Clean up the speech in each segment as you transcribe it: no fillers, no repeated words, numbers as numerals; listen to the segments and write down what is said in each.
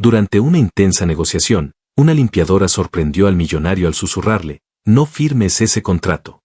Durante una intensa negociación, una limpiadora sorprendió al millonario al susurrarle: «No firmes ese contrato».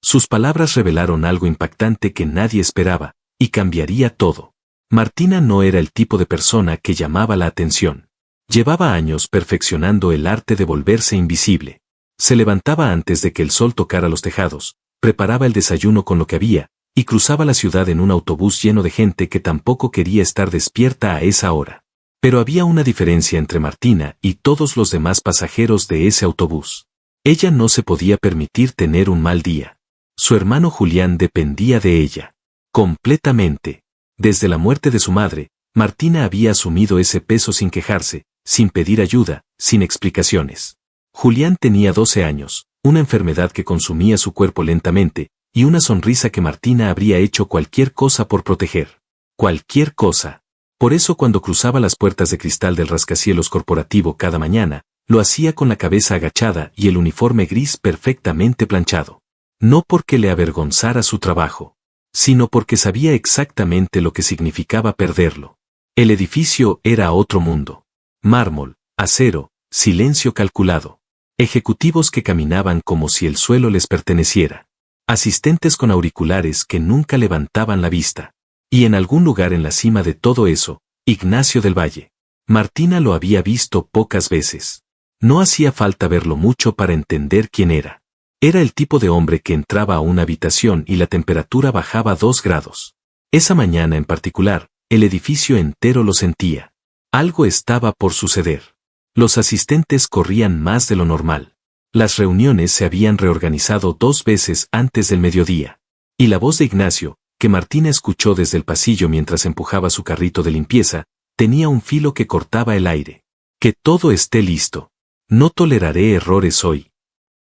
Sus palabras revelaron algo impactante que nadie esperaba, y cambiaría todo. Martina no era el tipo de persona que llamaba la atención. Llevaba años perfeccionando el arte de volverse invisible. Se levantaba antes de que el sol tocara los tejados, preparaba el desayuno con lo que había, y cruzaba la ciudad en un autobús lleno de gente que tampoco quería estar despierta a esa hora. Pero había una diferencia entre Martina y todos los demás pasajeros de ese autobús. Ella no se podía permitir tener un mal día. Su hermano Julián dependía de ella. Completamente. Desde la muerte de su madre, Martina había asumido ese peso sin quejarse, sin pedir ayuda, sin explicaciones. Julián tenía 12 años, una enfermedad que consumía su cuerpo lentamente, y una sonrisa que Martina habría hecho cualquier cosa por proteger. Cualquier cosa. Por eso cuando cruzaba las puertas de cristal del rascacielos corporativo cada mañana, lo hacía con la cabeza agachada y el uniforme gris perfectamente planchado. No porque le avergonzara su trabajo, sino porque sabía exactamente lo que significaba perderlo. El edificio era otro mundo. Mármol, acero, silencio calculado. Ejecutivos que caminaban como si el suelo les perteneciera. Asistentes con auriculares que nunca levantaban la vista. Y en algún lugar en la cima de todo eso, Ignacio del Valle. Martina lo había visto pocas veces. No hacía falta verlo mucho para entender quién era. Era el tipo de hombre que entraba a una habitación y la temperatura bajaba 2 grados. Esa mañana en particular, el edificio entero lo sentía. Algo estaba por suceder. Los asistentes corrían más de lo normal. Las reuniones se habían reorganizado 2 veces antes del mediodía. Y la voz de Ignacio, que Martina escuchó desde el pasillo mientras empujaba su carrito de limpieza, tenía un filo que cortaba el aire. Que todo esté listo. No toleraré errores hoy.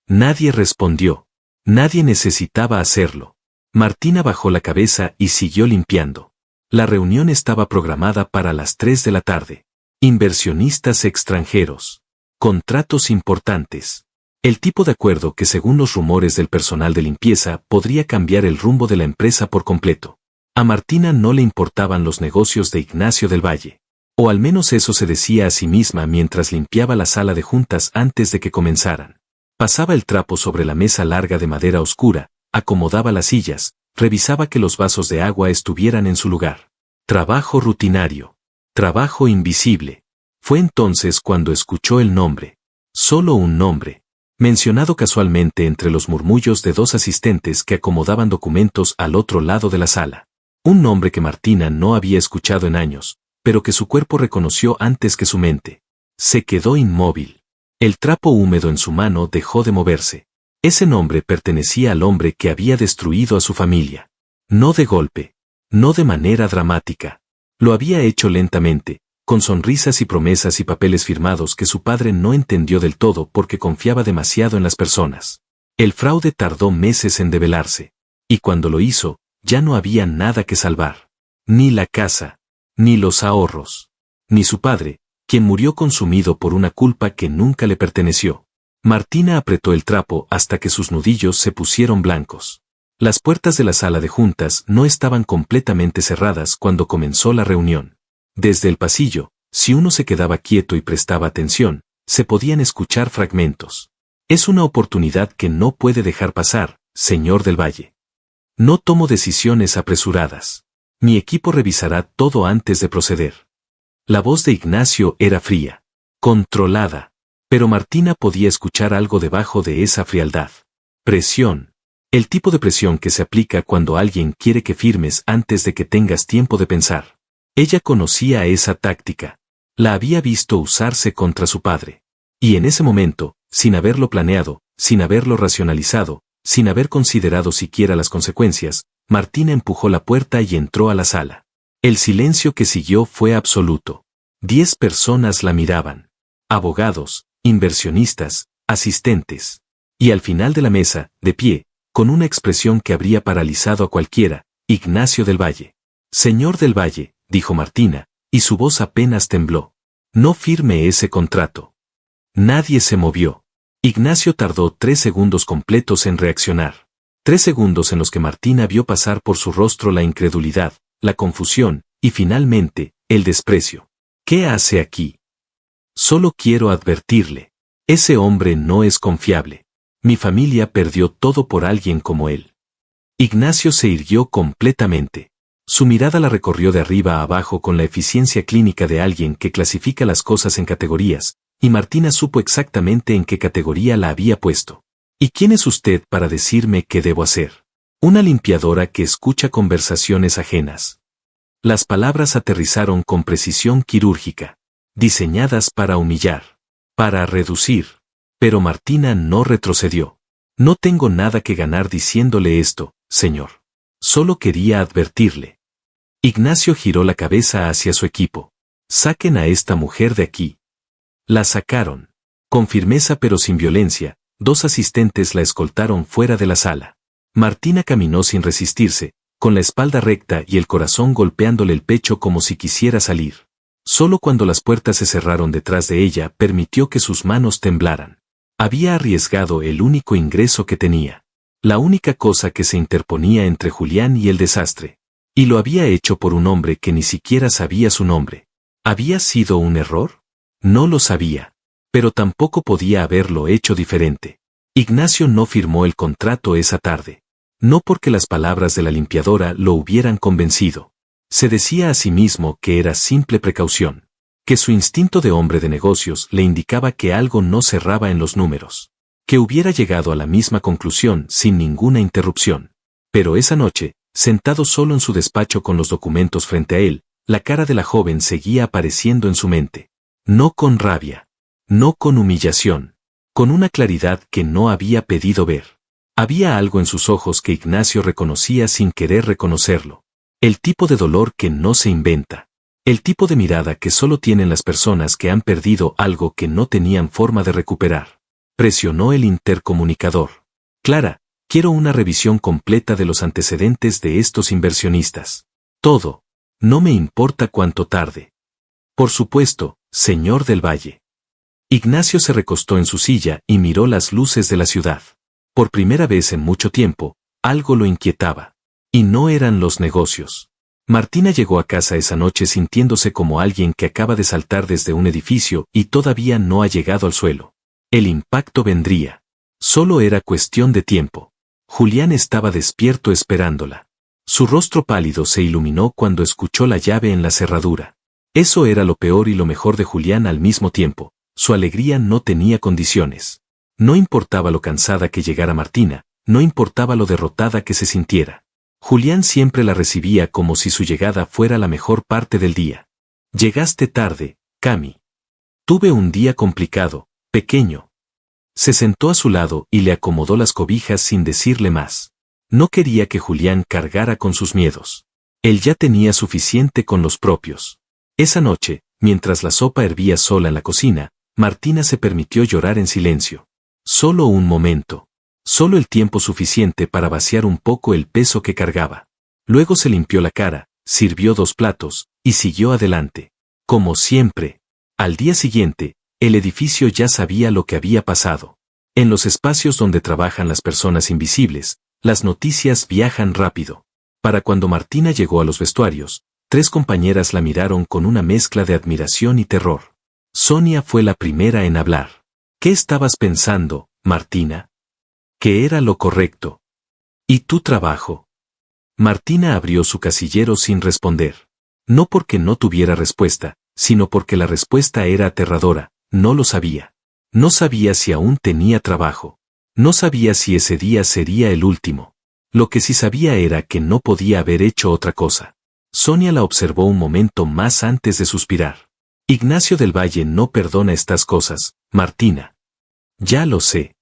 Nadie respondió. Nadie necesitaba hacerlo. Martina bajó la cabeza y siguió limpiando. La reunión estaba programada para las 3 de la tarde. Inversionistas extranjeros. Contratos importantes. El tipo de acuerdo que según los rumores del personal de limpieza podría cambiar el rumbo de la empresa por completo. A Martina no le importaban los negocios de Ignacio del Valle. O al menos eso se decía a sí misma mientras limpiaba la sala de juntas antes de que comenzaran. Pasaba el trapo sobre la mesa larga de madera oscura, acomodaba las sillas, revisaba que los vasos de agua estuvieran en su lugar. Trabajo rutinario. Trabajo invisible. Fue entonces cuando escuchó el nombre. Solo un nombre. Mencionado casualmente entre los murmullos de 2 asistentes que acomodaban documentos al otro lado de la sala. Un nombre que Martina no había escuchado en años, pero que su cuerpo reconoció antes que su mente. Se quedó inmóvil. El trapo húmedo en su mano dejó de moverse. Ese nombre pertenecía al hombre que había destruido a su familia. No de golpe. No de manera dramática. Lo había hecho lentamente, con sonrisas y promesas y papeles firmados que su padre no entendió del todo porque confiaba demasiado en las personas. El fraude tardó meses en develarse. Y cuando lo hizo, ya no había nada que salvar. Ni la casa. Ni los ahorros. Ni su padre, quien murió consumido por una culpa que nunca le perteneció. Martina apretó el trapo hasta que sus nudillos se pusieron blancos. Las puertas de la sala de juntas no estaban completamente cerradas cuando comenzó la reunión. Desde el pasillo, si uno se quedaba quieto y prestaba atención, se podían escuchar fragmentos. Es una oportunidad que no puede dejar pasar, señor del Valle. No tomo decisiones apresuradas. Mi equipo revisará todo antes de proceder. La voz de Ignacio era fría, controlada, pero Martina podía escuchar algo debajo de esa frialdad. Presión. El tipo de presión que se aplica cuando alguien quiere que firmes antes de que tengas tiempo de pensar. Ella conocía esa táctica. La había visto usarse contra su padre. Y en ese momento, sin haberlo planeado, sin haberlo racionalizado, sin haber considerado siquiera las consecuencias, Martina empujó la puerta y entró a la sala. El silencio que siguió fue absoluto. 10 personas la miraban. Abogados, inversionistas, asistentes. Y al final de la mesa, de pie, con una expresión que habría paralizado a cualquiera, Ignacio del Valle. Señor del Valle, dijo Martina, y su voz apenas tembló. No firme ese contrato. Nadie se movió. Ignacio tardó 3 segundos completos en reaccionar. 3 segundos en los que Martina vio pasar por su rostro la incredulidad, la confusión, y finalmente, el desprecio. ¿Qué hace aquí? Solo quiero advertirle. Ese hombre no es confiable. Mi familia perdió todo por alguien como él. Ignacio se irguió completamente. Su mirada la recorrió de arriba a abajo con la eficiencia clínica de alguien que clasifica las cosas en categorías, y Martina supo exactamente en qué categoría la había puesto. ¿Y quién es usted para decirme qué debo hacer? Una limpiadora que escucha conversaciones ajenas. Las palabras aterrizaron con precisión quirúrgica, diseñadas para humillar, para reducir. Pero Martina no retrocedió. No tengo nada que ganar diciéndole esto, señor. Solo quería advertirle. Ignacio giró la cabeza hacia su equipo. Saquen a esta mujer de aquí. La sacaron. Con firmeza pero sin violencia, 2 asistentes la escoltaron fuera de la sala. Martina caminó sin resistirse, con la espalda recta y el corazón golpeándole el pecho como si quisiera salir. Solo cuando las puertas se cerraron detrás de ella permitió que sus manos temblaran. Había arriesgado el único ingreso que tenía. La única cosa que se interponía entre Julián y el desastre. Y lo había hecho por un hombre que ni siquiera sabía su nombre. ¿Había sido un error? No lo sabía. Pero tampoco podía haberlo hecho diferente. Ignacio no firmó el contrato esa tarde. No porque las palabras de la limpiadora lo hubieran convencido. Se decía a sí mismo que era simple precaución. Que su instinto de hombre de negocios le indicaba que algo no cerraba en los números. Que hubiera llegado a la misma conclusión sin ninguna interrupción. Pero esa noche, sentado solo en su despacho con los documentos frente a él, la cara de la joven seguía apareciendo en su mente. No con rabia. No con humillación. Con una claridad que no había pedido ver. Había algo en sus ojos que Ignacio reconocía sin querer reconocerlo. El tipo de dolor que no se inventa. El tipo de mirada que solo tienen las personas que han perdido algo que no tenían forma de recuperar. Presionó el intercomunicador. Clara, quiero una revisión completa de los antecedentes de estos inversionistas. Todo. No me importa cuánto tarde. Por supuesto, señor del Valle. Ignacio se recostó en su silla y miró las luces de la ciudad. Por primera vez en mucho tiempo, algo lo inquietaba. Y no eran los negocios. Martina llegó a casa esa noche sintiéndose como alguien que acaba de saltar desde un edificio y todavía no ha llegado al suelo. El impacto vendría. Solo era cuestión de tiempo. Julián estaba despierto esperándola. Su rostro pálido se iluminó cuando escuchó la llave en la cerradura. Eso era lo peor y lo mejor de Julián al mismo tiempo. Su alegría no tenía condiciones. No importaba lo cansada que llegara Martina, no importaba lo derrotada que se sintiera. Julián siempre la recibía como si su llegada fuera la mejor parte del día. Llegaste tarde, Cami. Tuve un día complicado, pequeño. Se sentó a su lado y le acomodó las cobijas sin decirle más. No quería que Julián cargara con sus miedos. Él ya tenía suficiente con los propios. Esa noche, mientras la sopa hervía sola en la cocina, Martina se permitió llorar en silencio. Solo un momento. Solo el tiempo suficiente para vaciar un poco el peso que cargaba. Luego se limpió la cara, sirvió 2 platos, y siguió adelante. Como siempre. Al día siguiente, el edificio ya sabía lo que había pasado. En los espacios donde trabajan las personas invisibles, las noticias viajan rápido. Para cuando Martina llegó a los vestuarios, 3 compañeras la miraron con una mezcla de admiración y terror. Sonia fue la primera en hablar. ¿Qué estabas pensando, Martina? Que era lo correcto. ¿Y tu trabajo? Martina abrió su casillero sin responder. No porque no tuviera respuesta, sino porque la respuesta era aterradora, no lo sabía. No sabía si aún tenía trabajo. No sabía si ese día sería el último. Lo que sí sabía era que no podía haber hecho otra cosa. Sonia la observó un momento más antes de suspirar. Ignacio del Valle no perdona estas cosas, Martina. Ya lo sé.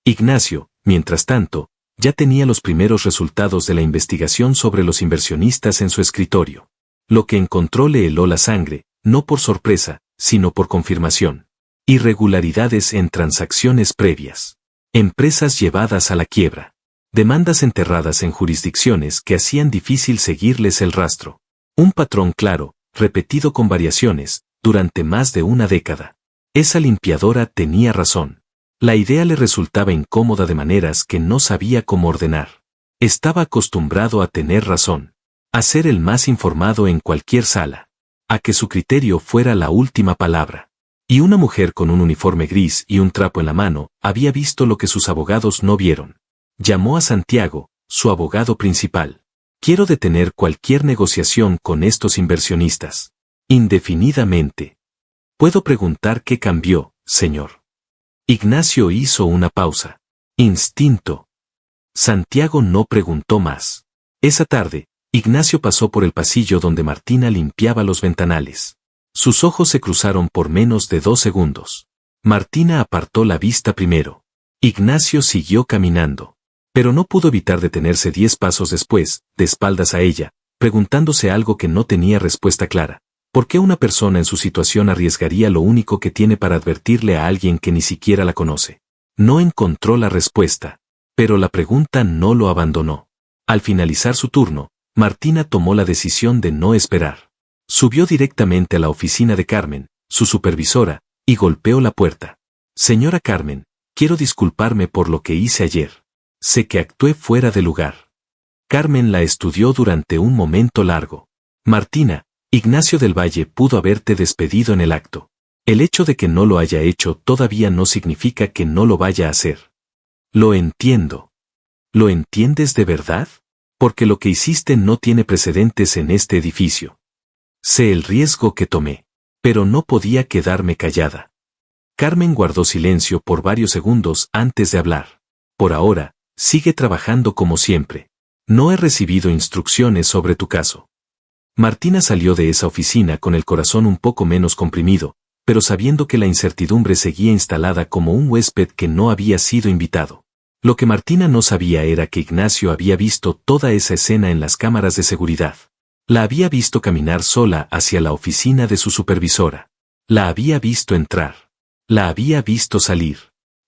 Ignacio, mientras tanto, ya tenía los primeros resultados de la investigación sobre los inversionistas en su escritorio. Lo que encontró le heló la sangre, no por sorpresa, sino por confirmación. Irregularidades en transacciones previas. Empresas llevadas a la quiebra. Demandas enterradas en jurisdicciones que hacían difícil seguirles el rastro. Un patrón claro, repetido con variaciones, durante más de una década. Esa limpiadora tenía razón. La idea le resultaba incómoda de maneras que no sabía cómo ordenar. Estaba acostumbrado a tener razón. A ser el más informado en cualquier sala. A que su criterio fuera la última palabra. Y una mujer con un uniforme gris y un trapo en la mano había visto lo que sus abogados no vieron. Llamó a Santiago, su abogado principal. Quiero detener cualquier negociación con estos inversionistas. Indefinidamente. ¿Puedo preguntar qué cambió, señor? Ignacio hizo una pausa. Instinto. Santiago no preguntó más. Esa tarde, Ignacio pasó por el pasillo donde Martina limpiaba los ventanales. Sus ojos se cruzaron por menos de 2 segundos. Martina apartó la vista primero. Ignacio siguió caminando. Pero no pudo evitar detenerse 10 pasos después, de espaldas a ella, preguntándose algo que no tenía respuesta clara. ¿Por qué una persona en su situación arriesgaría lo único que tiene para advertirle a alguien que ni siquiera la conoce? No encontró la respuesta. Pero la pregunta no lo abandonó. Al finalizar su turno, Martina tomó la decisión de no esperar. Subió directamente a la oficina de Carmen, su supervisora, y golpeó la puerta. Señora Carmen, quiero disculparme por lo que hice ayer. Sé que actué fuera de lugar. Carmen la estudió durante un momento largo. Martina, Ignacio del Valle pudo haberte despedido en el acto. El hecho de que no lo haya hecho todavía no significa que no lo vaya a hacer. Lo entiendo. ¿Lo entiendes de verdad? Porque lo que hiciste no tiene precedentes en este edificio. Sé el riesgo que tomé, pero no podía quedarme callada. Carmen guardó silencio por varios segundos antes de hablar. Por ahora, sigue trabajando como siempre. No he recibido instrucciones sobre tu caso. Martina salió de esa oficina con el corazón un poco menos comprimido, pero sabiendo que la incertidumbre seguía instalada como un huésped que no había sido invitado. Lo que Martina no sabía era que Ignacio había visto toda esa escena en las cámaras de seguridad. La había visto caminar sola hacia la oficina de su supervisora. La había visto entrar. La había visto salir.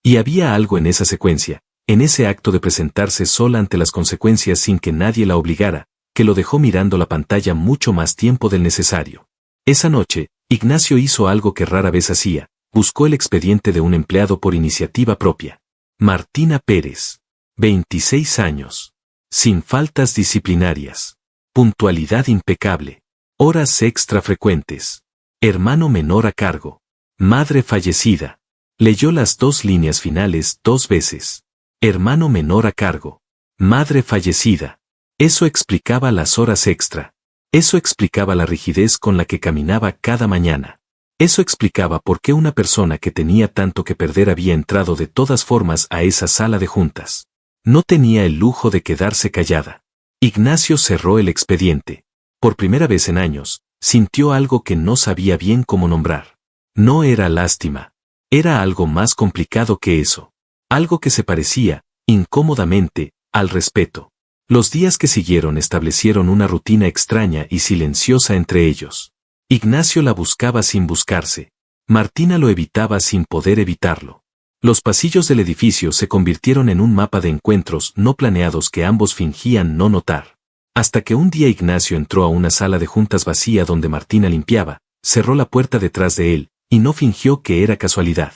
Y había algo en esa secuencia, en ese acto de presentarse sola ante las consecuencias sin que nadie la obligara, que lo dejó mirando la pantalla mucho más tiempo del necesario. Esa noche, Ignacio hizo algo que rara vez hacía, buscó el expediente de un empleado por iniciativa propia. Martina Pérez. 26 años. Sin faltas disciplinarias. Puntualidad impecable. Horas extra frecuentes. Hermano menor a cargo. Madre fallecida. Leyó las 2 líneas finales 2 veces. Hermano menor a cargo. Madre fallecida. Eso explicaba las horas extra. Eso explicaba la rigidez con la que caminaba cada mañana. Eso explicaba por qué una persona que tenía tanto que perder había entrado de todas formas a esa sala de juntas. No tenía el lujo de quedarse callada. Ignacio cerró el expediente. Por primera vez en años, sintió algo que no sabía bien cómo nombrar. No era lástima. Era algo más complicado que eso. Algo que se parecía, incómodamente, al respeto. Los días que siguieron establecieron una rutina extraña y silenciosa entre ellos. Ignacio la buscaba sin buscarse. Martina lo evitaba sin poder evitarlo. Los pasillos del edificio se convirtieron en un mapa de encuentros no planeados que ambos fingían no notar. Hasta que un día Ignacio entró a una sala de juntas vacía donde Martina limpiaba, cerró la puerta detrás de él, y no fingió que era casualidad.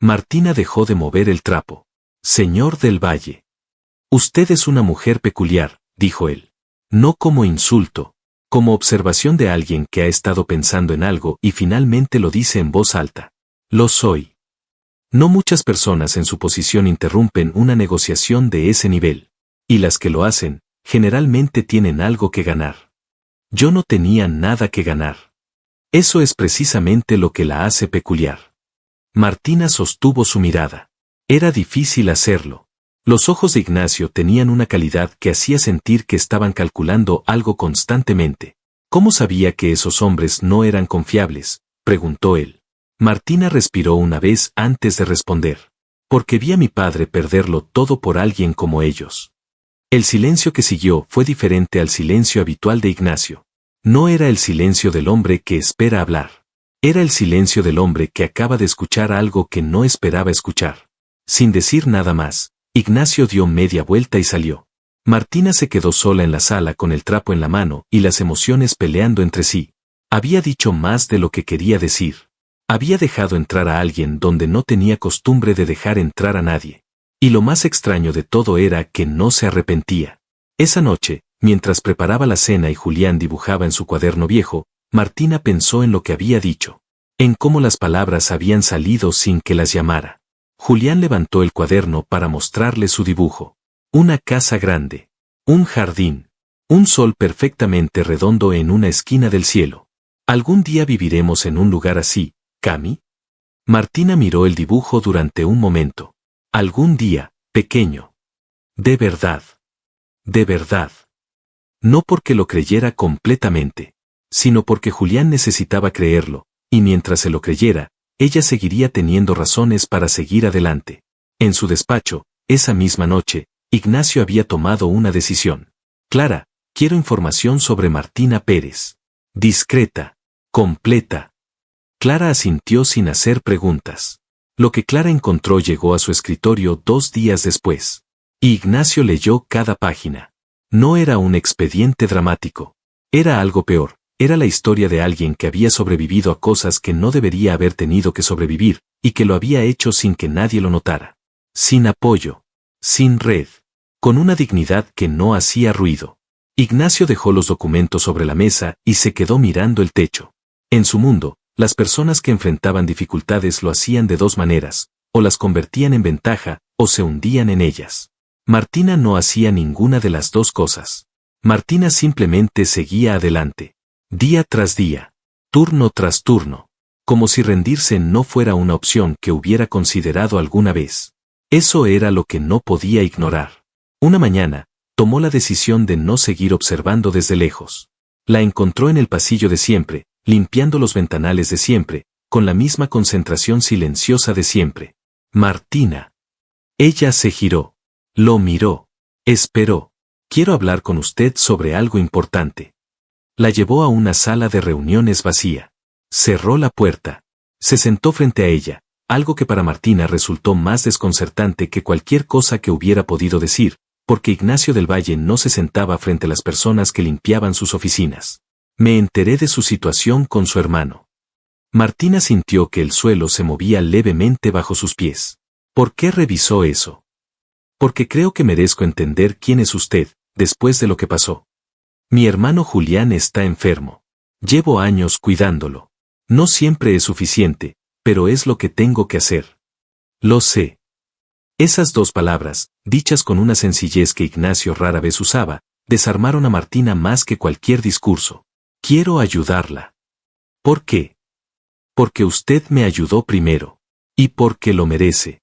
Martina dejó de mover el trapo. Señor del Valle. Usted es una mujer peculiar, dijo él. No como insulto, como observación de alguien que ha estado pensando en algo y finalmente lo dice en voz alta. Lo soy. No muchas personas en su posición interrumpen una negociación de ese nivel. Y las que lo hacen, generalmente tienen algo que ganar. Yo no tenía nada que ganar. Eso es precisamente lo que la hace peculiar. Martina sostuvo su mirada. Era difícil hacerlo. Los ojos de Ignacio tenían una calidad que hacía sentir que estaban calculando algo constantemente. ¿Cómo sabía que esos hombres no eran confiables?, preguntó él. Martina respiró una vez antes de responder. Porque vi a mi padre perderlo todo por alguien como ellos. El silencio que siguió fue diferente al silencio habitual de Ignacio. No era el silencio del hombre que espera hablar. Era el silencio del hombre que acaba de escuchar algo que no esperaba escuchar. Sin decir nada más, Ignacio dio media vuelta y salió. Martina se quedó sola en la sala con el trapo en la mano y las emociones peleando entre sí. Había dicho más de lo que quería decir. Había dejado entrar a alguien donde no tenía costumbre de dejar entrar a nadie. Y lo más extraño de todo era que no se arrepentía. Esa noche, mientras preparaba la cena y Julián dibujaba en su cuaderno viejo, Martina pensó en lo que había dicho. en cómo las palabras habían salido sin que las llamara. Julián levantó el cuaderno para mostrarle su dibujo. Una casa grande. Un jardín. Un sol perfectamente redondo en una esquina del cielo. ¿Algún día viviremos en un lugar así, Cami? Martina miró el dibujo durante un momento. Algún día, pequeño. De verdad. De verdad. No porque lo creyera completamente, sino porque Julián necesitaba creerlo, y mientras se lo creyera, ella seguiría teniendo razones para seguir adelante. En su despacho, esa misma noche, Ignacio había tomado una decisión. Clara, quiero información sobre Martina Pérez. Discreta. Completa. Clara asintió sin hacer preguntas. Lo que Clara encontró llegó a su escritorio 2 días después. Y Ignacio leyó cada página. No era un expediente dramático. Era algo peor. Era la historia de alguien que había sobrevivido a cosas que no debería haber tenido que sobrevivir, y que lo había hecho sin que nadie lo notara. Sin apoyo. Sin red. Con una dignidad que no hacía ruido. Ignacio dejó los documentos sobre la mesa y se quedó mirando el techo. En su mundo, las personas que enfrentaban dificultades lo hacían de 2 maneras, o las convertían en ventaja, o se hundían en ellas. Martina no hacía ninguna de las 2 cosas. Martina simplemente seguía adelante. Día tras día. Turno tras turno. Como si rendirse no fuera una opción que hubiera considerado alguna vez. Eso era lo que no podía ignorar. Una mañana, tomó la decisión de no seguir observando desde lejos. La encontró en el pasillo de siempre, limpiando los ventanales de siempre, con la misma concentración silenciosa de siempre. Martina. Ella se giró. Lo miró. Esperó. Quiero hablar con usted sobre algo importante. La llevó a una sala de reuniones vacía. Cerró la puerta. Se sentó frente a ella, algo que para Martina resultó más desconcertante que cualquier cosa que hubiera podido decir, porque Ignacio del Valle no se sentaba frente a las personas que limpiaban sus oficinas. Me enteré de su situación con su hermano. Martina sintió que el suelo se movía levemente bajo sus pies. ¿Por qué revisó eso? Porque creo que merezco entender quién es usted, después de lo que pasó. Mi hermano Julián está enfermo. Llevo años cuidándolo. No siempre es suficiente, pero es lo que tengo que hacer. Lo sé. Esas 2 palabras, dichas con una sencillez que Ignacio rara vez usaba, desarmaron a Martina más que cualquier discurso. Quiero ayudarla. ¿Por qué? Porque usted me ayudó primero. Y porque lo merece.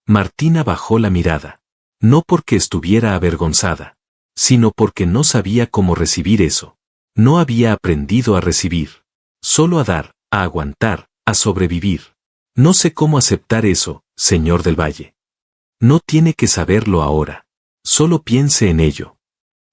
Martina bajó la mirada. No porque estuviera avergonzada, sino porque no sabía cómo recibir eso. No había aprendido a recibir. Solo a dar, a aguantar, a sobrevivir. No sé cómo aceptar eso, señor del Valle. No tiene que saberlo ahora. Solo piense en ello.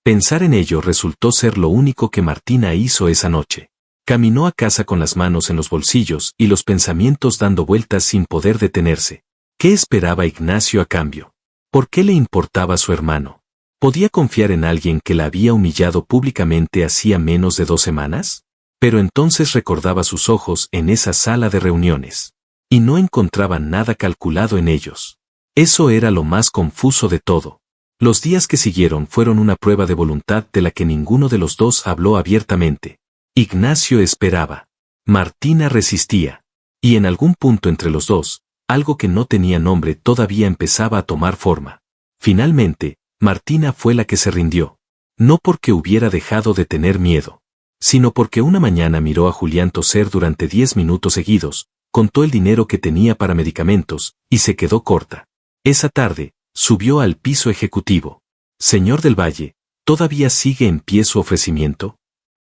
Pensar en ello resultó ser lo único que Martina hizo esa noche. Caminó a casa con las manos en los bolsillos y los pensamientos dando vueltas sin poder detenerse. ¿Qué esperaba Ignacio a cambio? ¿Por qué le importaba su hermano? ¿Podía confiar en alguien que la había humillado públicamente hacía menos de 2 semanas? Pero entonces recordaba sus ojos en esa sala de reuniones. Y no encontraba nada calculado en ellos. Eso era lo más confuso de todo. Los días que siguieron fueron una prueba de voluntad de la que ninguno de los 2 habló abiertamente. Ignacio esperaba. Martina resistía. Y en algún punto entre los 2, algo que no tenía nombre todavía empezaba a tomar forma. Finalmente, Martina fue la que se rindió. No porque hubiera dejado de tener miedo, sino porque una mañana miró a Julián toser durante 10 minutos seguidos, contó el dinero que tenía para medicamentos, y se quedó corta. Esa tarde, subió al piso ejecutivo. Señor del Valle, ¿todavía sigue en pie su ofrecimiento?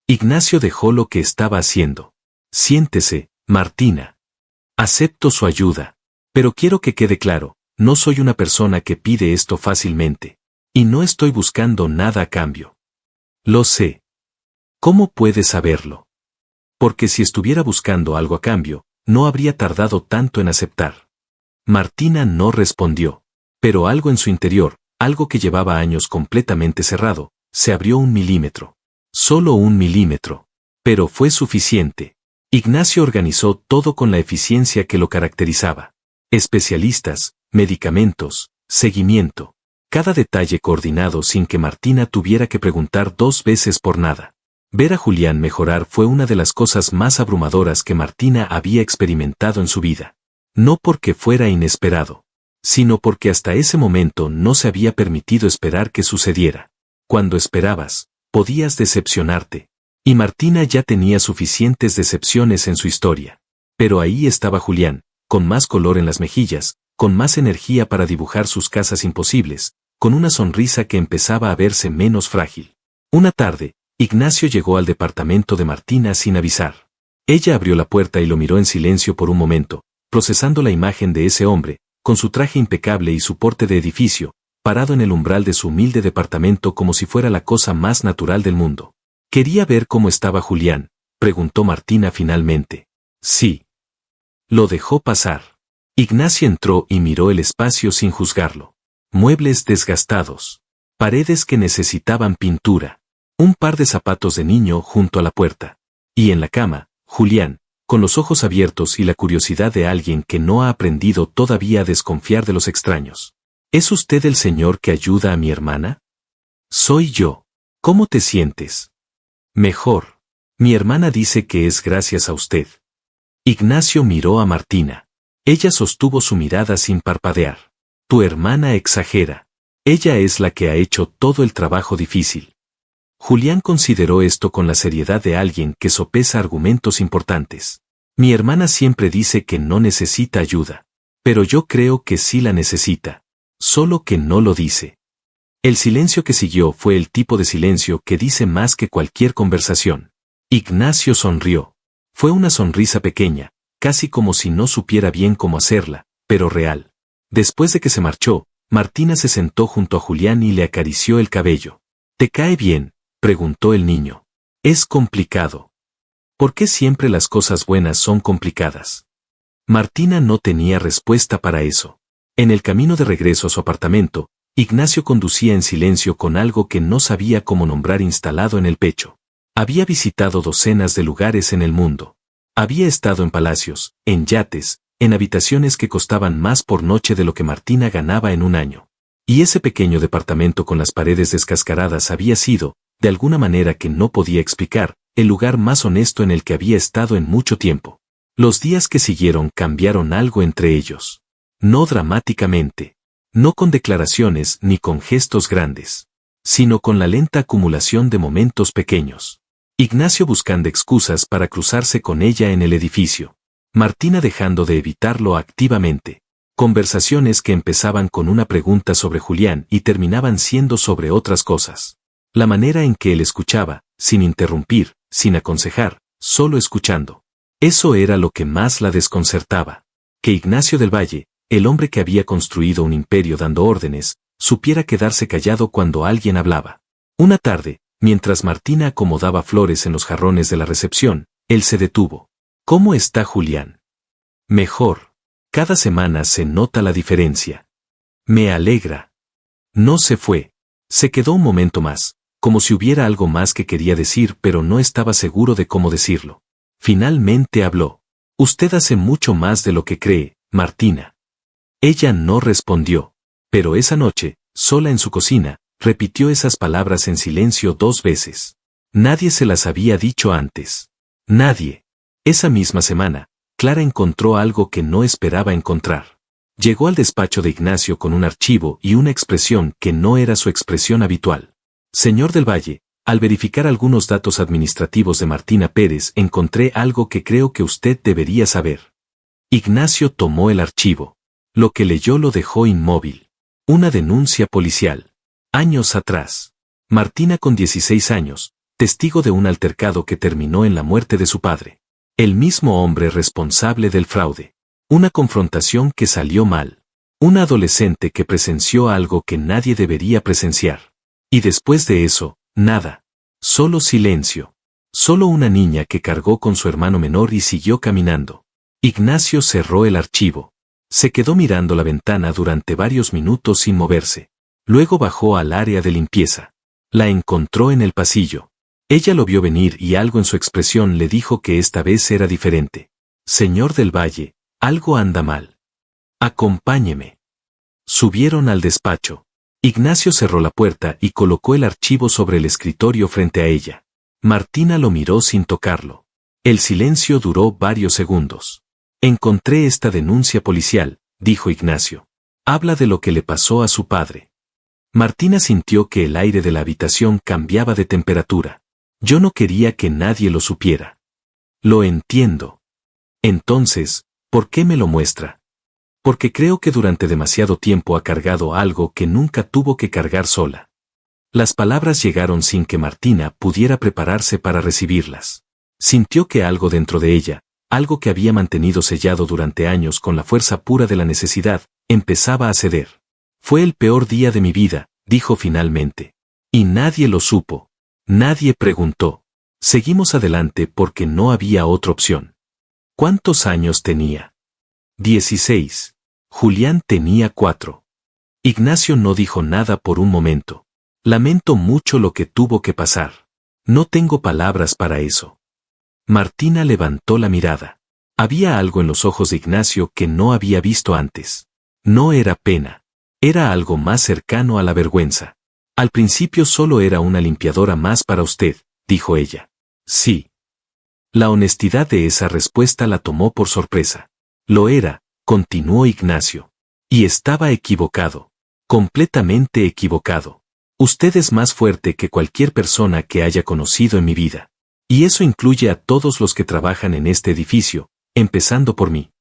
Ignacio dejó lo que estaba haciendo. Siéntese, Martina. Acepto su ayuda. Pero quiero que quede claro, no soy una persona que pide esto fácilmente. Y no estoy buscando nada a cambio. Lo sé. ¿Cómo puede saberlo? Porque si estuviera buscando algo a cambio, no habría tardado tanto en aceptar. Martina no respondió. Pero algo en su interior, algo que llevaba años completamente cerrado, se abrió 1 milímetro. Solo 1 milímetro. Pero fue suficiente. Ignacio organizó todo con la eficiencia que lo caracterizaba. Especialistas, medicamentos, seguimiento. Cada detalle coordinado sin que Martina tuviera que preguntar 2 veces por nada. Ver a Julián mejorar fue una de las cosas más abrumadoras que Martina había experimentado en su vida. No porque fuera inesperado, sino porque hasta ese momento no se había permitido esperar que sucediera. Cuando esperabas, podías decepcionarte. Y Martina ya tenía suficientes decepciones en su historia. Pero ahí estaba Julián, con más color en las mejillas, con más energía para dibujar sus casas imposibles, con una sonrisa que empezaba a verse menos frágil. Una tarde, Ignacio llegó al departamento de Martina sin avisar. Ella abrió la puerta y lo miró en silencio por un momento, procesando la imagen de ese hombre, con su traje impecable y su porte de edificio, parado en el umbral de su humilde departamento como si fuera la cosa más natural del mundo. «¿Quería ver cómo estaba Julián?», preguntó Martina finalmente. «Sí». Lo dejó pasar. Ignacio entró y miró el espacio sin juzgarlo. Muebles desgastados. Paredes que necesitaban pintura. Un par de zapatos de niño junto a la puerta. Y en la cama, Julián, con los ojos abiertos y la curiosidad de alguien que no ha aprendido todavía a desconfiar de los extraños. ¿Es usted el señor que ayuda a mi hermana? Soy yo. ¿Cómo te sientes? Mejor. Mi hermana dice que es gracias a usted. Ignacio miró a Martina. Ella sostuvo su mirada sin parpadear. Tu hermana exagera. Ella es la que ha hecho todo el trabajo difícil. Julián consideró esto con la seriedad de alguien que sopesa argumentos importantes. Mi hermana siempre dice que no necesita ayuda. Pero yo creo que sí la necesita. Solo que no lo dice. El silencio que siguió fue el tipo de silencio que dice más que cualquier conversación. Ignacio sonrió. Fue una sonrisa pequeña, casi como si no supiera bien cómo hacerla, pero real. Después de que se marchó, Martina se sentó junto a Julián y le acarició el cabello. ¿Te cae bien?, preguntó el niño. Es complicado. ¿Por qué siempre las cosas buenas son complicadas? Martina no tenía respuesta para eso. En el camino de regreso a su apartamento, Ignacio conducía en silencio con algo que no sabía cómo nombrar instalado en el pecho. Había visitado docenas de lugares en el mundo. Había estado en palacios, en yates, en habitaciones que costaban más por noche de lo que Martina ganaba en un año. Y ese pequeño departamento con las paredes descascaradas había sido, de alguna manera que no podía explicar, el lugar más honesto en el que había estado en mucho tiempo. Los días que siguieron cambiaron algo entre ellos. No dramáticamente. No con declaraciones ni con gestos grandes. Sino con la lenta acumulación de momentos pequeños. Ignacio buscando excusas para cruzarse con ella en el edificio. Martina dejando de evitarlo activamente. Conversaciones que empezaban con una pregunta sobre Julián y terminaban siendo sobre otras cosas. La manera en que él escuchaba, sin interrumpir, sin aconsejar, solo escuchando. Eso era lo que más la desconcertaba. Que Ignacio del Valle, el hombre que había construido un imperio dando órdenes, supiera quedarse callado cuando alguien hablaba. Una tarde, mientras Martina acomodaba flores en los jarrones de la recepción, él se detuvo. ¿Cómo está Julián? Mejor. Cada semana se nota la diferencia. Me alegra. No se fue. Se quedó un momento más, como si hubiera algo más que quería decir pero no estaba seguro de cómo decirlo. Finalmente habló. Usted hace mucho más de lo que cree, Martina. Ella no respondió. Pero esa noche, sola en su cocina, repitió esas palabras en silencio 2 veces. Nadie se las había dicho antes. Nadie. Esa misma semana, Clara encontró algo que no esperaba encontrar. Llegó al despacho de Ignacio con un archivo y una expresión que no era su expresión habitual. Señor del Valle, al verificar algunos datos administrativos de Martina Pérez encontré algo que creo que usted debería saber. Ignacio tomó el archivo. Lo que leyó lo dejó inmóvil. Una denuncia policial. Años atrás. Martina con 16 años, testigo de un altercado que terminó en la muerte de su padre. El mismo hombre responsable del fraude. Una confrontación que salió mal. Una adolescente que presenció algo que nadie debería presenciar. Y después de eso, nada. Solo silencio. Solo una niña que cargó con su hermano menor y siguió caminando. Ignacio cerró el archivo. Se quedó mirando la ventana durante varios minutos sin moverse. Luego bajó al área de limpieza. La encontró en el pasillo. Ella lo vio venir y algo en su expresión le dijo que esta vez era diferente. Señor del Valle, algo anda mal. Acompáñeme. Subieron al despacho. Ignacio cerró la puerta y colocó el archivo sobre el escritorio frente a ella. Martina lo miró sin tocarlo. El silencio duró varios segundos. Encontré esta denuncia policial, dijo Ignacio. Habla de lo que le pasó a su padre. Martina sintió que el aire de la habitación cambiaba de temperatura. Yo no quería que nadie lo supiera. Lo entiendo. Entonces, ¿por qué me lo muestra? Porque creo que durante demasiado tiempo ha cargado algo que nunca tuvo que cargar sola. Las palabras llegaron sin que Martina pudiera prepararse para recibirlas. Sintió que algo dentro de ella, algo que había mantenido sellado durante años con la fuerza pura de la necesidad, empezaba a ceder. Fue el peor día de mi vida, dijo finalmente. Y nadie lo supo. Nadie preguntó. Seguimos adelante porque no había otra opción. ¿Cuántos años tenía? 16. Julián tenía 4. Ignacio no dijo nada por un momento. Lamento mucho lo que tuvo que pasar. No tengo palabras para eso. Martina levantó la mirada. Había algo en los ojos de Ignacio que no había visto antes. No era pena. Era algo más cercano a la vergüenza. Al principio solo era una limpiadora más para usted, dijo ella. Sí. La honestidad de esa respuesta la tomó por sorpresa. Lo era, continuó Ignacio. Y estaba equivocado. Completamente equivocado. Usted es más fuerte que cualquier persona que haya conocido en mi vida. Y eso incluye a todos los que trabajan en este edificio, empezando por mí.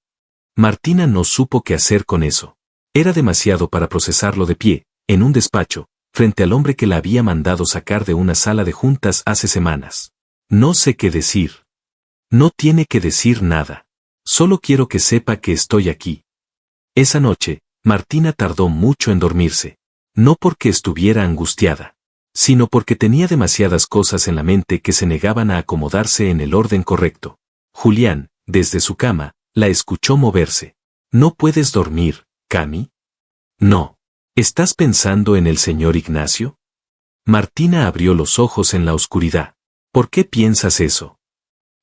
Martina no supo qué hacer con eso. Era demasiado para procesarlo de pie, en un despacho, frente al hombre que la había mandado sacar de una sala de juntas hace semanas. No sé qué decir. No tiene que decir nada. Solo quiero que sepa que estoy aquí. Esa noche, Martina tardó mucho en dormirse. No porque estuviera angustiada, sino porque tenía demasiadas cosas en la mente que se negaban a acomodarse en el orden correcto. Julián, desde su cama, la escuchó moverse. ¿No puedes dormir, Cami? No. ¿Estás pensando en el señor Ignacio? Martina abrió los ojos en la oscuridad. ¿Por qué piensas eso?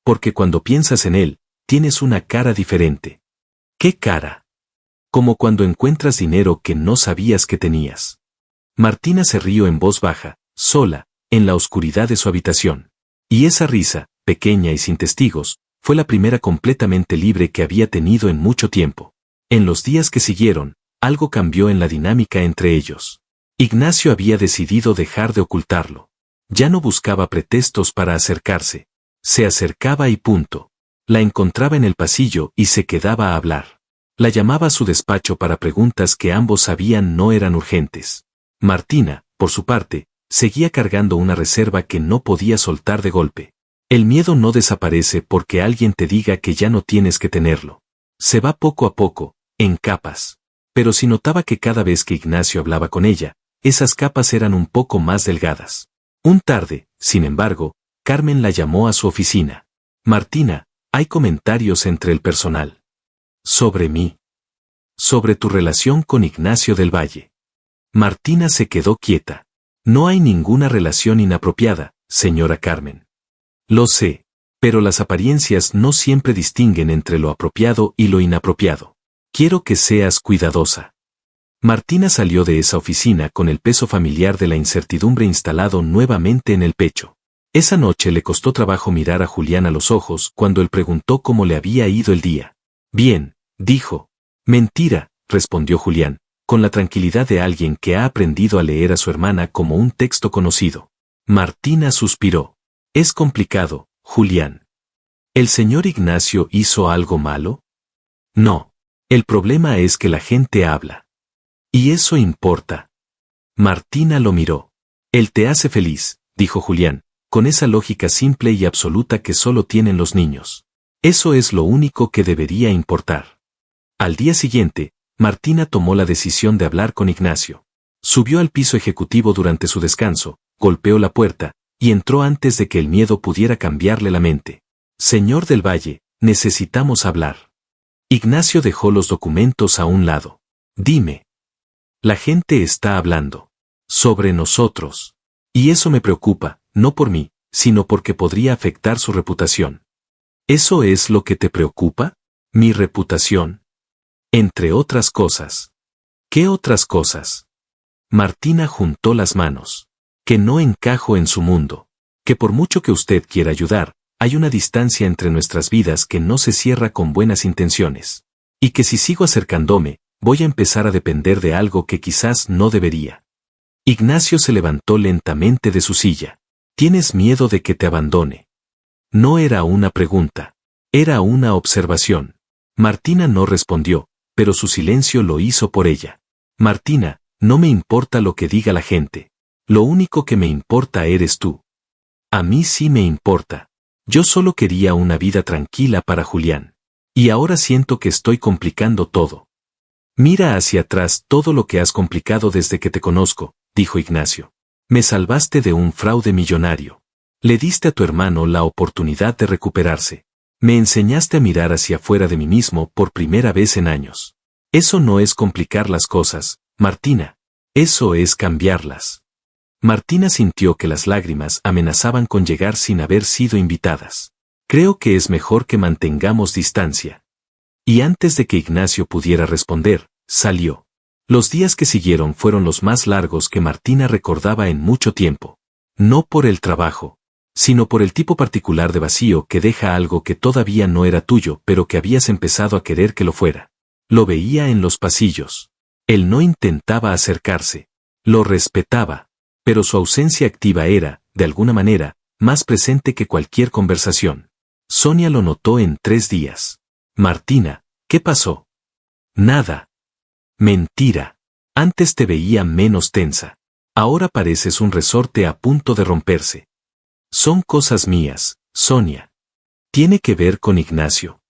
Porque cuando piensas en él, tienes una cara diferente. ¿Qué cara? Como cuando encuentras dinero que no sabías que tenías. Martina se rió en voz baja, sola, en la oscuridad de su habitación. Y esa risa, pequeña y sin testigos, fue la primera completamente libre que había tenido en mucho tiempo. En los días que siguieron, algo cambió en la dinámica entre ellos. Ignacio había decidido dejar de ocultarlo. Ya no buscaba pretextos para acercarse. Se acercaba y punto. La encontraba en el pasillo y se quedaba a hablar. La llamaba a su despacho para preguntas que ambos sabían no eran urgentes. Martina, por su parte, seguía cargando una reserva que no podía soltar de golpe. El miedo no desaparece porque alguien te diga que ya no tienes que tenerlo. Se va poco a poco, en capas. Pero si notaba que cada vez que Ignacio hablaba con ella, esas capas eran un poco más delgadas. Un tarde, sin embargo, Carmen la llamó a su oficina. Martina, hay comentarios entre el personal. Sobre mí. Sobre tu relación con Ignacio del Valle. Martina se quedó quieta. No hay ninguna relación inapropiada, señora Carmen. Lo sé, pero las apariencias no siempre distinguen entre lo apropiado y lo inapropiado. Quiero que seas cuidadosa. Martina salió de esa oficina con el peso familiar de la incertidumbre instalado nuevamente en el pecho. Esa noche le costó trabajo mirar a Julián a los ojos cuando él preguntó cómo le había ido el día. Bien, dijo. Mentira, respondió Julián, con la tranquilidad de alguien que ha aprendido a leer a su hermana como un texto conocido. Martina suspiró. Es complicado, Julián. ¿El señor Ignacio hizo algo malo? No. El problema es que la gente habla. Y eso importa. Martina lo miró. Él te hace feliz, dijo Julián, con esa lógica simple y absoluta que solo tienen los niños. Eso es lo único que debería importar. Al día siguiente, Martina tomó la decisión de hablar con Ignacio. Subió al piso ejecutivo durante su descanso, golpeó la puerta, y entró antes de que el miedo pudiera cambiarle la mente. Señor del Valle, necesitamos hablar. Ignacio dejó los documentos a un lado. Dime. La gente está hablando. Sobre nosotros. Y eso me preocupa, no por mí, sino porque podría afectar su reputación. ¿Eso es lo que te preocupa? ¿Mi reputación? Entre otras cosas. ¿Qué otras cosas? Martina juntó las manos. Que no encajo en su mundo. Que por mucho que usted quiera ayudar, hay una distancia entre nuestras vidas que no se cierra con buenas intenciones. Y que si sigo acercándome, voy a empezar a depender de algo que quizás no debería. Ignacio se levantó lentamente de su silla. ¿Tienes miedo de que te abandone? No era una pregunta. Era una observación. Martina no respondió, pero su silencio lo hizo por ella. Martina, no me importa lo que diga la gente. Lo único que me importa eres tú. A mí sí me importa. Yo solo quería una vida tranquila para Julián. Y ahora siento que estoy complicando todo. Mira hacia atrás todo lo que has complicado desde que te conozco, dijo Ignacio. Me salvaste de un fraude millonario. Le diste a tu hermano la oportunidad de recuperarse. Me enseñaste a mirar hacia afuera de mí mismo por primera vez en años. Eso no es complicar las cosas, Martina. Eso es cambiarlas. Martina sintió que las lágrimas amenazaban con llegar sin haber sido invitadas. Creo que es mejor que mantengamos distancia. Y antes de que Ignacio pudiera responder, salió. Los días que siguieron fueron los más largos que Martina recordaba en mucho tiempo. No por el trabajo, sino por el tipo particular de vacío que deja algo que todavía no era tuyo pero que habías empezado a querer que lo fuera. Lo veía en los pasillos. Él no intentaba acercarse. Lo respetaba. Pero su ausencia activa era, de alguna manera, más presente que cualquier conversación. Sonia lo notó en 3 días. Martina, ¿qué pasó? Nada. Mentira. Antes te veía menos tensa. Ahora pareces un resorte a punto de romperse. Son cosas mías, Sonia. Tiene que ver con Ignacio.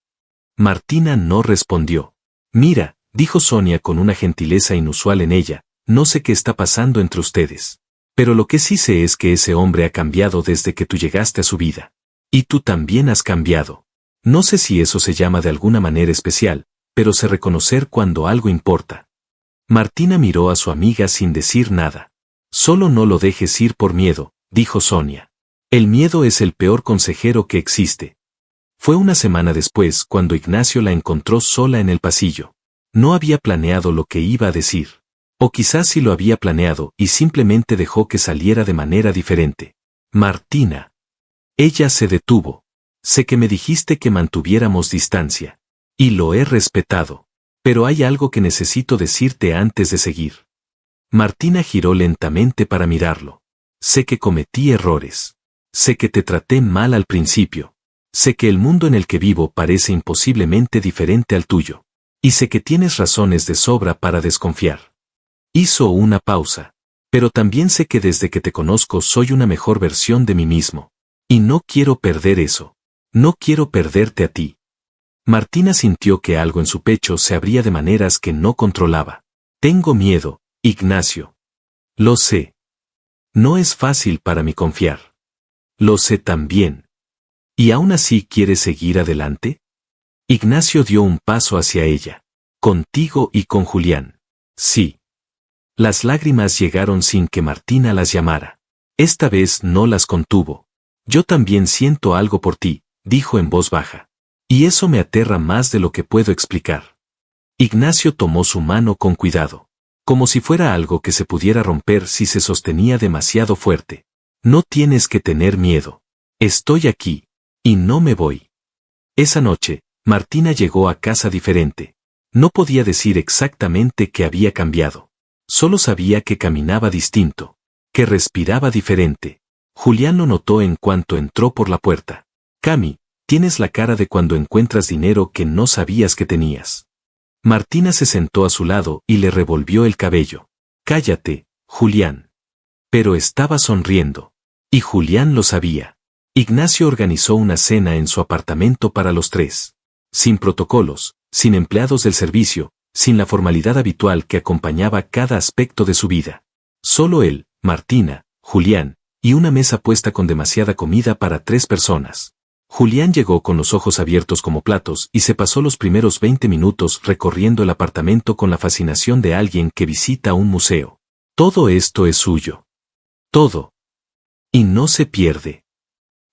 Martina no respondió. Mira, dijo Sonia con una gentileza inusual en ella, no sé qué está pasando entre ustedes. Pero lo que sí sé es que ese hombre ha cambiado desde que tú llegaste a su vida. Y tú también has cambiado. No sé si eso se llama de alguna manera especial, pero sé reconocer cuando algo importa. Martina miró a su amiga sin decir nada. Solo no lo dejes ir por miedo, dijo Sonia. El miedo es el peor consejero que existe. Fue una semana después cuando Ignacio la encontró sola en el pasillo. No había planeado lo que iba a decir. O quizás sí lo había planeado y simplemente dejó que saliera de manera diferente. Martina. Ella se detuvo. Sé que me dijiste que mantuviéramos distancia. Y lo he respetado. Pero hay algo que necesito decirte antes de seguir. Martina giró lentamente para mirarlo. Sé que cometí errores. Sé que te traté mal al principio. Sé que el mundo en el que vivo parece imposiblemente diferente al tuyo. Y sé que tienes razones de sobra para desconfiar. Hizo una pausa. Pero también sé que desde que te conozco soy una mejor versión de mí mismo. Y no quiero perder eso. No quiero perderte a ti. Martina sintió que algo en su pecho se abría de maneras que no controlaba. Tengo miedo, Ignacio. Lo sé. No es fácil para mí confiar. Lo sé también. ¿Y aún así quieres seguir adelante? Ignacio dio un paso hacia ella. Contigo y con Julián. Sí. Las lágrimas llegaron sin que Martina las llamara. Esta vez no las contuvo. Yo también siento algo por ti, dijo en voz baja. Y eso me aterra más de lo que puedo explicar. Ignacio tomó su mano con cuidado. Como si fuera algo que se pudiera romper si se sostenía demasiado fuerte. No tienes que tener miedo. Estoy aquí. Y no me voy. Esa noche, Martina llegó a casa diferente. No podía decir exactamente qué había cambiado. Solo sabía que caminaba distinto. Que respiraba diferente. Julián lo notó en cuanto entró por la puerta. Cami, tienes la cara de cuando encuentras dinero que no sabías que tenías. Martina se sentó a su lado y le revolvió el cabello. Cállate, Julián. Pero estaba sonriendo. Y Julián lo sabía. Ignacio organizó una cena en su apartamento para los 3. Sin protocolos, sin empleados del servicio, sin la formalidad habitual que acompañaba cada aspecto de su vida. Solo él, Martina, Julián, y una mesa puesta con demasiada comida para 3 personas. Julián llegó con los ojos abiertos como platos y se pasó los primeros 20 minutos recorriendo el apartamento con la fascinación de alguien que visita un museo. Todo esto es suyo. Todo. Y no se pierde.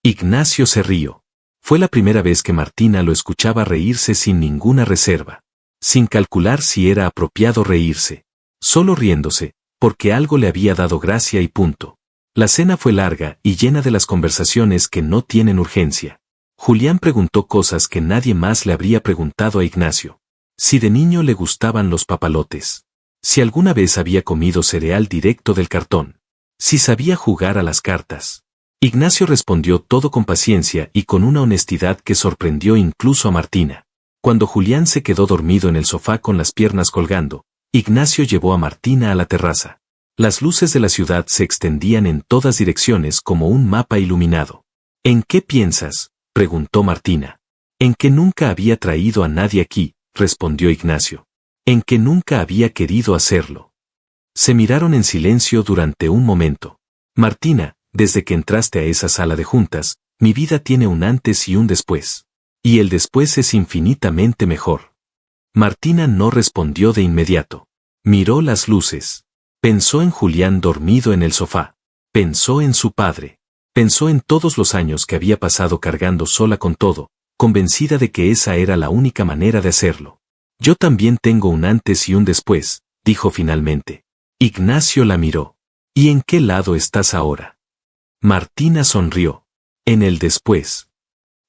Ignacio se rió. Fue la primera vez que Martina lo escuchaba reírse sin ninguna reserva. Sin calcular si era apropiado reírse. Solo riéndose, porque algo le había dado gracia y punto. La cena fue larga y llena de las conversaciones que no tienen urgencia. Julián preguntó cosas que nadie más le habría preguntado a Ignacio. Si de niño le gustaban los papalotes. Si alguna vez había comido cereal directo del cartón. Si sabía jugar a las cartas. Ignacio respondió todo con paciencia y con una honestidad que sorprendió incluso a Martina. Cuando Julián se quedó dormido en el sofá con las piernas colgando, Ignacio llevó a Martina a la terraza. Las luces de la ciudad se extendían en todas direcciones como un mapa iluminado. ¿En qué piensas?, preguntó Martina. En que nunca había traído a nadie aquí, respondió Ignacio. En que nunca había querido hacerlo. Se miraron en silencio durante un momento. Martina, desde que entraste a esa sala de juntas, mi vida tiene un antes y un después. Y el después es infinitamente mejor. Martina no respondió de inmediato. Miró las luces. Pensó en Julián dormido en el sofá. Pensó en su padre. Pensó en todos los años que había pasado cargando sola con todo, convencida de que esa era la única manera de hacerlo. Yo también tengo un antes y un después, dijo finalmente. Ignacio la miró. ¿Y en qué lado estás ahora? Martina sonrió. En el después.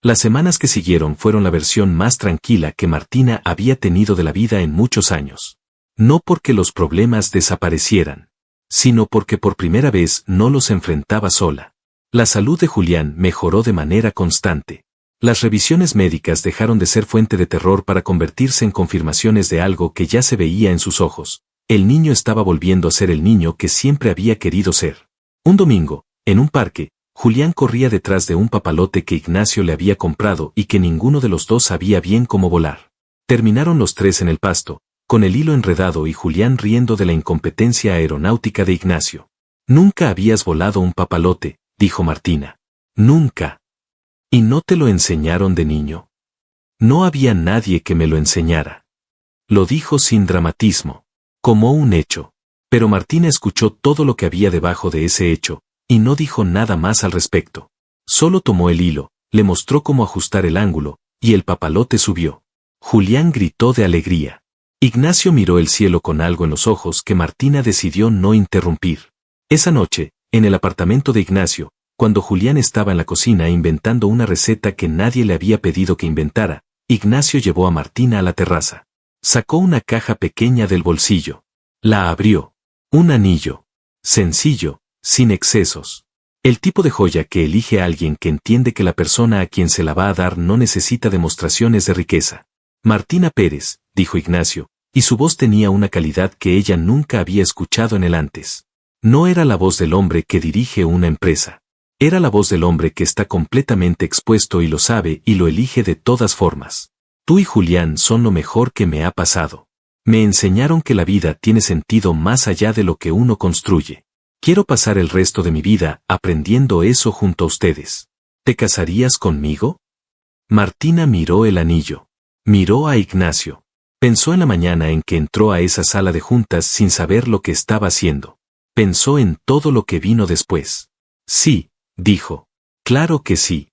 Las semanas que siguieron fueron la versión más tranquila que Martina había tenido de la vida en muchos años. No porque los problemas desaparecieran, sino porque por primera vez no los enfrentaba sola. La salud de Julián mejoró de manera constante. Las revisiones médicas dejaron de ser fuente de terror para convertirse en confirmaciones de algo que ya se veía en sus ojos. El niño estaba volviendo a ser el niño que siempre había querido ser. Un domingo, en un parque, Julián corría detrás de un papalote que Ignacio le había comprado y que ninguno de los dos sabía bien cómo volar. Terminaron los tres en el pasto, con el hilo enredado y Julián riendo de la incompetencia aeronáutica de Ignacio. Nunca habías volado un papalote, dijo Martina. Nunca. ¿Y no te lo enseñaron de niño? No había nadie que me lo enseñara. Lo dijo sin dramatismo, como un hecho. Pero Martina escuchó todo lo que había debajo de ese hecho, y no dijo nada más al respecto. Solo tomó el hilo, le mostró cómo ajustar el ángulo, y el papalote subió. Julián gritó de alegría. Ignacio miró el cielo con algo en los ojos que Martina decidió no interrumpir. Esa noche, en el apartamento de Ignacio, cuando Julián estaba en la cocina inventando una receta que nadie le había pedido que inventara, Ignacio llevó a Martina a la terraza. Sacó una caja pequeña del bolsillo. La abrió. Un anillo. Sencillo, sin excesos. El tipo de joya que elige a alguien que entiende que la persona a quien se la va a dar no necesita demostraciones de riqueza. Martina Pérez, dijo Ignacio, y su voz tenía una calidad que ella nunca había escuchado en él antes. No era la voz del hombre que dirige una empresa. Era la voz del hombre que está completamente expuesto y lo sabe y lo elige de todas formas. Tú y Julián son lo mejor que me ha pasado. Me enseñaron que la vida tiene sentido más allá de lo que uno construye. Quiero pasar el resto de mi vida aprendiendo eso junto a ustedes. ¿Te casarías conmigo? Martina miró el anillo. Miró a Ignacio. Pensó en la mañana en que entró a esa sala de juntas sin saber lo que estaba haciendo. Pensó en todo lo que vino después. Sí, dijo. Claro que sí.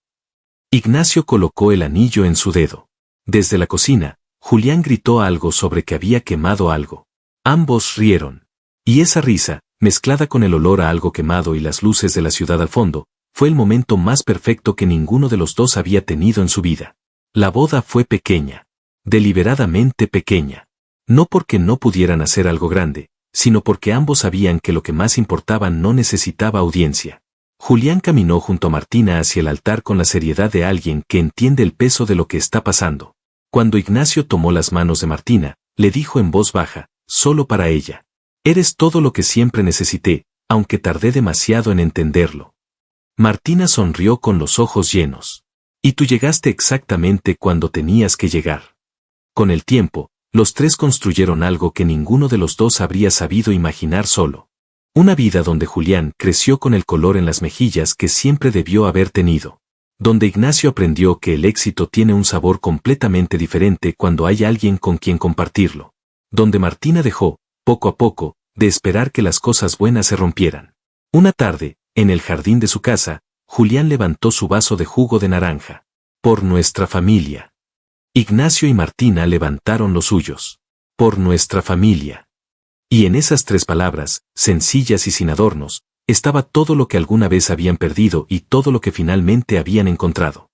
Ignacio colocó el anillo en su dedo. Desde la cocina, Julián gritó algo sobre que había quemado algo. Ambos rieron. Y esa risa, mezclada con el olor a algo quemado y las luces de la ciudad al fondo, fue el momento más perfecto que ninguno de los dos había tenido en su vida. La boda fue pequeña. Deliberadamente pequeña. No porque no pudieran hacer algo grande, sino porque ambos sabían que lo que más importaba no necesitaba audiencia. Julián caminó junto a Martina hacia el altar con la seriedad de alguien que entiende el peso de lo que está pasando. Cuando Ignacio tomó las manos de Martina, le dijo en voz baja, solo para ella. Eres todo lo que siempre necesité, aunque tardé demasiado en entenderlo. Martina sonrió con los ojos llenos. Y tú llegaste exactamente cuando tenías que llegar. Con el tiempo, los tres construyeron algo que ninguno de los dos habría sabido imaginar solo. Una vida donde Julián creció con el color en las mejillas que siempre debió haber tenido. Donde Ignacio aprendió que el éxito tiene un sabor completamente diferente cuando hay alguien con quien compartirlo. Donde Martina dejó, poco a poco, de esperar que las cosas buenas se rompieran. Una tarde, en el jardín de su casa, Julián levantó su vaso de jugo de naranja. Por nuestra familia. Ignacio y Martina levantaron los suyos. Por nuestra familia. Y en esas tres palabras, sencillas y sin adornos, estaba todo lo que alguna vez habían perdido y todo lo que finalmente habían encontrado.